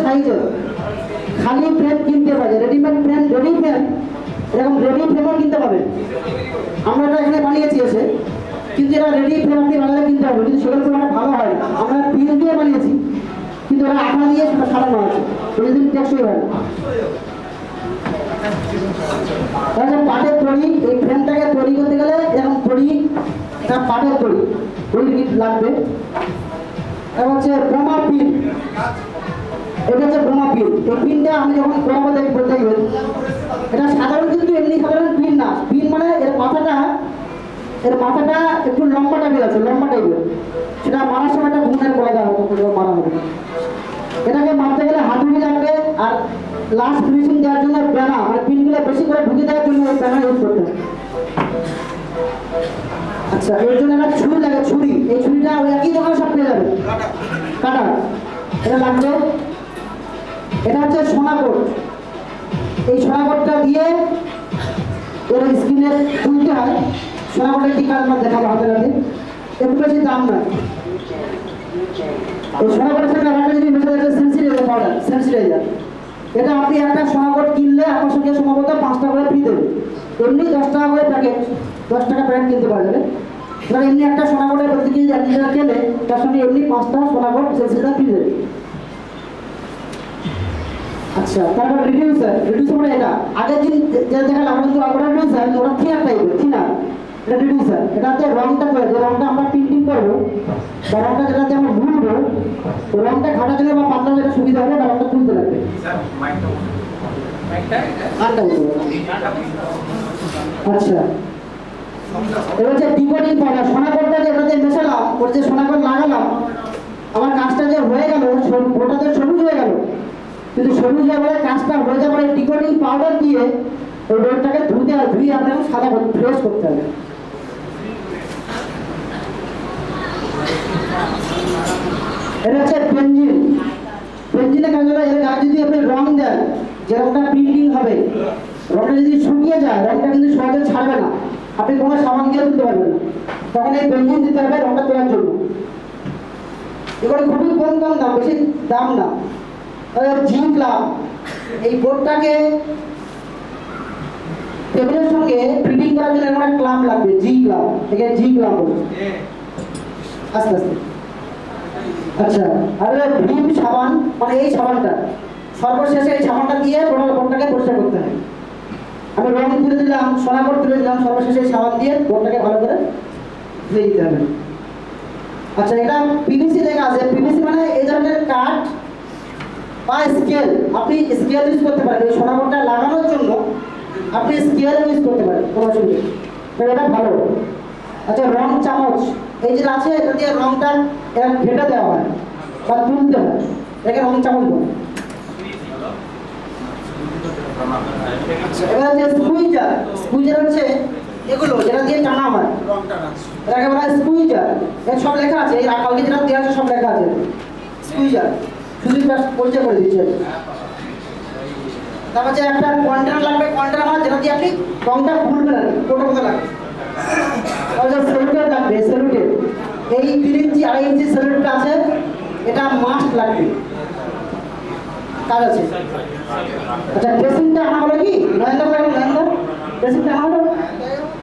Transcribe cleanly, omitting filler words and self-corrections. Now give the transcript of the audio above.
সাইজের খালি ফ্রেম কিনতে পাবে, রেডিমেড ফ্রেম, রেডি ফ্রেম, এরকম রেডি ফ্রেমও কিনতে পাবেন। আমরা এটা এখানে বানিয়েছি এসে, কিন্তু এটা রেডি ফ্রেম আপনি বাজারে কিনতে হবে, কিন্তু সেগুলো খুব একটা ভালো হয় না। আমরা পিন দিয়ে বানিয়েছি, কিন্তু ওরা আঠা দিয়ে সেটা সারানো আছে, কোনোদিন টেকসই হয় না। তাহলে পাটের তৈরি, এই ফ্রেমটাকে তৈরি করতে গেলে এরকম তৈরি, এটা পাটের তৈরি, তৈরি লাগবে। এটা হচ্ছে বোমা পিন, এটা হচ্ছে বোমা পিন। এই পিনটা আমি যখন করাবো দেখবেন, এটা সাধারণ কিন্তু এমনি সাধারণ পিন না। পিন মানে এর মাথাটা একটু লম্বা টাইপের আছে, লম্বা টাইপের, সেটা মারার সময় একটা ঘুমের করে দেওয়া হবে, মারা হবে। এটাকে মারতে গেলে হাতুড়ি লাগবে, আর লাস্ট ফিনিশিং দেওয়ার জন্য প্যানা, মানে পিনগুলো বেশি করে ঢুকে দেওয়ার জন্য এই প্যানা ইউজ করতে হবে। আচ্ছা, এর জন্য একটা ছুরি লাগে, ছুরি। এই ছুরিটা ওই একই দোকানে সব পেয়ে যাবে, কাটা। এটা লাগবে। এটা হচ্ছে সোনাকোট। এই সোনাকোটটা দিয়ে এর স্ক্রিনে তুলতে হয়। সোনাকোটের কি কাজ আমরা দেখাবো হাতে হাতে, একটু বেশি দাম নয়। এই সোনাকোটের সাথে একটা যদি মেশা যাচ্ছে সেন্সিটাইজার পাউডার, সেন্সিটাইজার। এটা আপনি একটা সোনাকোট কিনলে আপনার সঙ্গে সম্ভবত 5 টাকা করে ফ্রি দেবে। এমনি 10 টাকা করে প্যাকেট, 10 টাকা প্যাকেট কিনতে পাওয়া যাবে। এবার এমনি একটা সোনাকোটের প্রতি কেজি লিটার কেলে তার সঙ্গে এমনি 5টা সোনাকোট সেন্সিটাইজার ফ্রি দেবে। আচ্ছা, তারপর রিডিউসার। রিডিউসার মানে এটা আগের দিন যে দেখালাম কিন্তু আমরা রিডিউসার, ওটা থিনার টাইপের, থিনার। এটা রিডিউসার। এটা হচ্ছে রংটা করে, যে রংটা আমরা প্রিন্টিং করবো বা রংটা যেটাতে আমরা ভুলবো, রংটা ঘাটার জন্য বা পাতলা যেটা সুবিধা হবে বা রংটা তুলতে লাগবে। আচ্ছা, এবার হচ্ছে ডিকোডিং পাউডার। সোনাকোটটা যেটাতে মেশালাম, ওর যে সোনাকোট লাগালাম, আমার কাজটা যে হয়ে গেল, ওটা তো সবুজ হয়ে গেল, কিন্তু সবুজ হয়ে গেলে কাজটা হয়ে যাবে ডিকোডিং পাউডার দিয়ে ওই রোডটাকে ধুতে আর ধুয়ে আপনাকে সাদা ফ্রেশ করতে হবে। এটা হচ্ছে পেনজিন। পেনজিনের কাজ হলো এর গায়ে যদি আপনি রং দেন, যে রংটা প্রিন্টিং হবে, রংটা যদি শুকিয়ে যায়, রংটা কিন্তু সহজে ছাড়বে না, আপনি কোনো সাবান দিয়ে তুলতে পারবেন না, তখন এই পেনজিন দিতে হবে রংটা তোলার জন্য। এগুলো খুবই কম দাম, বেশি দাম না। জি ক্লাব, এই বোর্ডটাকে টেবিলের সঙ্গে ফিটিং করার জন্য একটা ক্লাব লাগবে, জি ক্লাব। এখানে জি ক্লাব বলে আস্তে আস্তে। আচ্ছা, আর ভীম সাবান, মানে এই সাবানটা সর্বশেষে এই সাবানটা দিয়ে টোটাল বোর্ডটাকে পরিষ্কার করতে হয়। আমি রং তুলে দিলাম, সোনাকোট তুলে দিলাম, সর্বশেষে এই সাবান দিয়ে বোর্ডটাকে ভালো করে ধুয়ে দিতে হবে। আচ্ছা, এটা পিভিসি লেখা আছে। পিভিসি মানে এই ধরনের কাঠ বা স্কেল। আপনি স্কেল ইউজ করতে পারেন, এই সোনাকোটটা লাগানোর জন্য আপনি স্কেল ইউজ করতে পারেন, কোনো অসুবিধা নেই, এটা ভালো। আচ্ছা, রং চামচ, এই যে আছে, এটা দিয়ে রংটা এরা ঘেটে দেওয়া হয় বা তুলতে হয়, এটাকে রং চামচ বলে। এবার হচ্ছে স্কুইজার। স্কুইজার হচ্ছে এগুলো যেটা দিয়ে টানা হয়, এটাকে বলা হয় স্কুইজার। এর সব লেখা আছে, এই কালকে যেটা দেওয়া আছে সব লেখা আছে। স্কুইজার শুধু পরিচয় করে দিচ্ছে। তারপর যে একটা কন্টেনার লাগবে, কন্টেনার মানে যেটা দিয়ে আপনি রংটা খুলবেন আর কোটো কোটো লাগবে। তারপর সেলুটের লাগবে, সেলুটের। এই 3 ইঞ্চি 2.5 ইঞ্চি সেলুটটা আছে, এটা মাস্ট লাগবে, কাজ আছে। আচ্ছা, ড্রেসিংটা আনা হলো কি নয়নদা, ড্রেসিংটা আনা হলো।